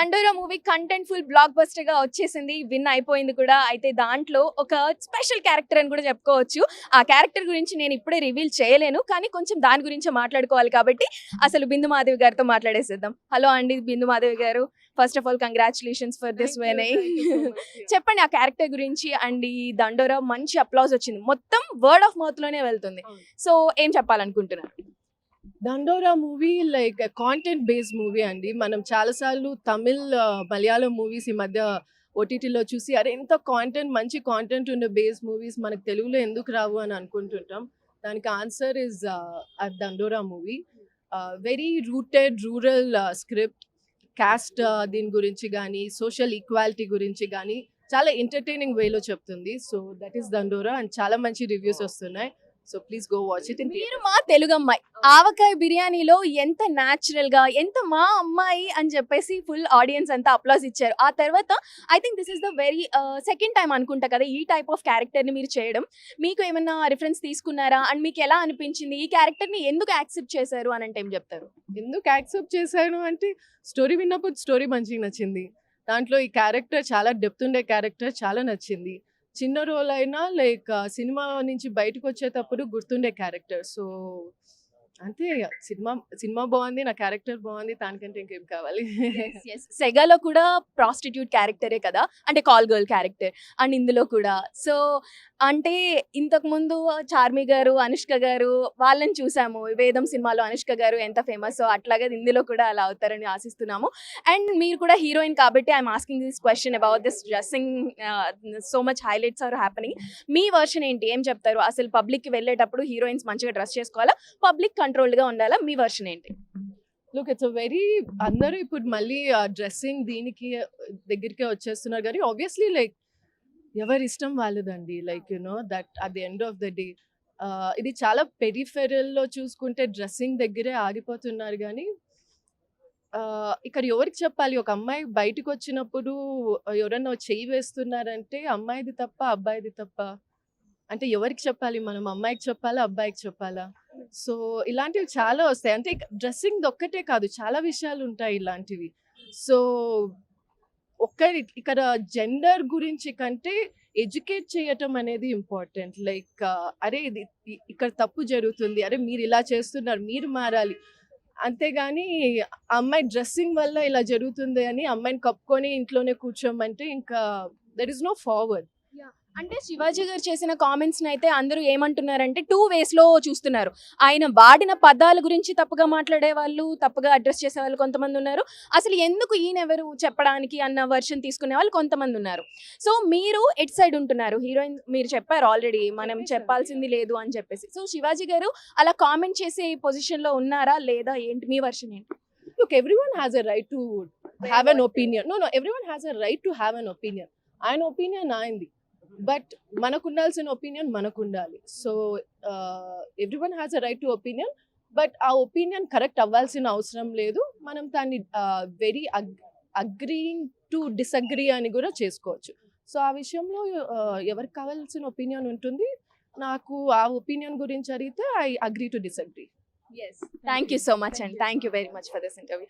దండోరా movie contentful black బస్టర్‌గా వచ్చేసింది. Win అయిపోయింది కూడా. అయితే దాంట్లో ఒక స్పెషల్ క్యారెక్టర్ అని కూడా చెప్పుకోవచ్చు. ఆ క్యారెక్టర్ గురించి నేను ఇప్పుడే రివీల్ చేయలేను. కానీ కొంచెం దాని గురించే మాట్లాడుకోవాలి కాబట్టి అసలు బిందు మాధవి గారితో మాట్లాడేసేద్దాం. హలో అండి బిందు మాధవి గారు. First of all congratulations for this winnowing. చెప్పండి ఆ క్యారెక్టర్ గురించి అండ్ ఈ దండోరా మంచి అప్లాజ్ వచ్చింది. మొత్తం వర్డ్ ఆఫ్ మౌత్ లోనే వెళ్తుంది. సో ఏం చెప్పాలనుకుంటున్నారు? దండోరా movie like content based movie అండి. మనం చాలాసార్లు తమిళ్, మలయాళం మూవీస్ ఈ మధ్య ఓటీటీలో చూసి అరే ఇంత కాంటెంట్ మంచి కాంటెంట్ ఉన్న బేస్ మూవీస్ మనకు తెలుగులో ఎందుకు రావు అని అనుకుంటుంటాం. దానికి ఆన్సర్ ఇస్ దండోరా movie. Very rooted rural script, caste దీని గురించి కానీ సోషల్ ఈక్వాలిటీ గురించి కానీ చాలా ఎంటర్టైనింగ్ వేలో చెప్తుంది. సో దట్ ఈస్ దండోరా అండ్ చాలా మంచి రివ్యూస్ వస్తున్నాయి. So please go watch it in మీరు మా తెలుగు అమ్మాయి ఆవకాయ బిర్యానీలో ఎంత న్యాచురల్ గా ఎంత మా అమ్మాయి అని చెప్పేసి ఫుల్ ఆడియన్స్ అంతా అప్లాస్ ఇచ్చారు. ఆ తర్వాత I think this is the very second time అనుకుంటా కదా ఈ టైప్ ఆఫ్ క్యారెక్టర్ ని మీరు చేయడం. మీకు ఏమైనా రిఫరెన్స్ తీసుకున్నారా అండ్ మీకు ఎలా అనిపించింది? ఈ క్యారెక్టర్ ని ఎందుకు యాక్సెప్ట్ చేశారు అని అంటే ఏం చెప్తారు? ఎందుకు యాక్సెప్ట్ చేశాను అంటే స్టోరీ విన్నప్పుడు స్టోరీ మంచిగా నచ్చింది. దాంట్లో ఈ క్యారెక్టర్ చాలా డెప్త్ ఉండే క్యారెక్టర్ చాలా నచ్చింది. చిన్న రోల్ అయినా లైక్ సినిమా నుంచి బయటకు వచ్చేటప్పుడు గుర్తుండే క్యారెక్టర్. సో అంతే, సినిమా బాగుంది, నా క్యారెక్టర్ బాగుంది, దానికంటే ఇంకేం కావాలి. సెగాలో కూడా ప్రాస్టిట్యూట్ క్యారెక్టరే కదా, అంటే కాల్ గర్ల్ క్యారెక్టర్ అండ్ ఇందులో కూడా. సో అంటే ఇంతకు ముందు చార్మి గారు, అనుష్క గారు వాళ్ళని చూసాము. వేదం సినిమాలో అనుష్క గారు ఎంత ఫేమస్, సో అట్లాగే ఇందులో కూడా అలా అవుతారని ఆశిస్తున్నాము. అండ్ మీరు కూడా హీరోయిన్ కాబట్టి I'm asking this question about this dressing. So much highlights are happening. మీ వర్షన్ ఏంటి? ఏం చెప్తారు? అసలు పబ్లిక్కి వెళ్ళేటప్పుడు హీరోయిన్స్ మంచిగా డ్రెస్ చేసుకోవాలా, పబ్లిక్ కంట్రోల్డ్గా ఉండాలా? మీ వర్షన్ ఏంటి? లుక్ ఇట్స్ వెరీ అందరూ ఇప్పుడు మళ్ళీ డ్రెస్సింగ్ దీనికి దగ్గరికే వచ్చేస్తున్నారు కానీ ఆబ్వియస్లీ లైక్ ఎవరి ఇష్టం వాళ్ళదండి. Like that at the end of the day ఇది చాలా పెరిఫెరల్లో చూసుకుంటే డ్రెస్సింగ్ దగ్గరే ఆగిపోతున్నారు కానీ ఇక్కడ ఎవరికి చెప్పాలి? ఒక అమ్మాయి బయటకు వచ్చినప్పుడు ఎవరన్నా చెయ్యి వేస్తున్నారంటే అమ్మాయిది తప్ప అబ్బాయిది తప్ప అంటే ఎవరికి చెప్పాలి? మనం అమ్మాయికి చెప్పాలా, అబ్బాయికి చెప్పాలా? సో ఇలాంటివి చాలా వస్తాయి. అంటే డ్రెస్సింగ్ ఒక్కటే కాదు, చాలా విషయాలు ఉంటాయి ఇలాంటివి. సో ఇక్కడ జెండర్ గురించి కంటే ఎడ్యుకేట్ చేయటం అనేది ఇంపార్టెంట్. లైక్ అరే ఇది ఇక్కడ తప్పు జరుగుతుంది, అరే మీరు ఇలా చేస్తున్నారు, మీరు మారాలి. అంతేగాని అమ్మాయి డ్రెస్సింగ్ వల్ల ఇలా జరుగుతుంది అని అమ్మాయిని కప్పుకొని ఇంట్లోనే కూర్చోమంటే ఇంకా దెర్ ఇస్ నో ఫార్వర్డ్. అంటే శివాజీ గారు చేసిన కామెంట్స్ని అయితే అందరూ ఏమంటున్నారంటే 2 వేస్లో చూస్తున్నారు. ఆయన వాడిన పదాల గురించి తప్పుగా మాట్లాడే వాళ్ళు, తప్పుగా అడ్రస్ చేసే వాళ్ళు కొంతమంది ఉన్నారు. అసలు ఎందుకు ఈయనెవరు చెప్పడానికి అన్న వర్షన్ తీసుకునే వాళ్ళు కొంతమంది ఉన్నారు. సో మీరు ఎట్ సైడ్ ఉంటున్నారు? హీరోయిన్ మీరు చెప్పారు ఆల్రెడీ మనం చెప్పాల్సింది లేదు అని చెప్పేసి. సో శివాజీ గారు అలా కామెంట్ చేసే పొజిషన్లో ఉన్నారా లేదా ఏంటి? మీ వర్షన్ ఏంటి? Look, everyone has a right to have an opinion. No, everyone has a right to have an opinion. ఆయన ఒపీనియన్ ఆయనది, బట్ మనకు ఉండాల్సిన ఒపీనియన్ మనకు ఉండాలి. So everyone has a right to opinion, but ఆ ఒపీనియన్ కరెక్ట్ అవ్వాల్సిన అవసరం లేదు. మనం దాన్ని వెరీ అగ్రీయింగ్ టు డిసగ్రీ అని కూడా చేసుకోవచ్చు. సో ఆ విషయంలో ఎవరికి కావాల్సిన ఒపీనియన్ ఉంటుంది. నాకు ఆ ఒపీనియన్ గురించి అడిగితే I agree to disagree. Yes. Thank you so much and thank you very much for this interview.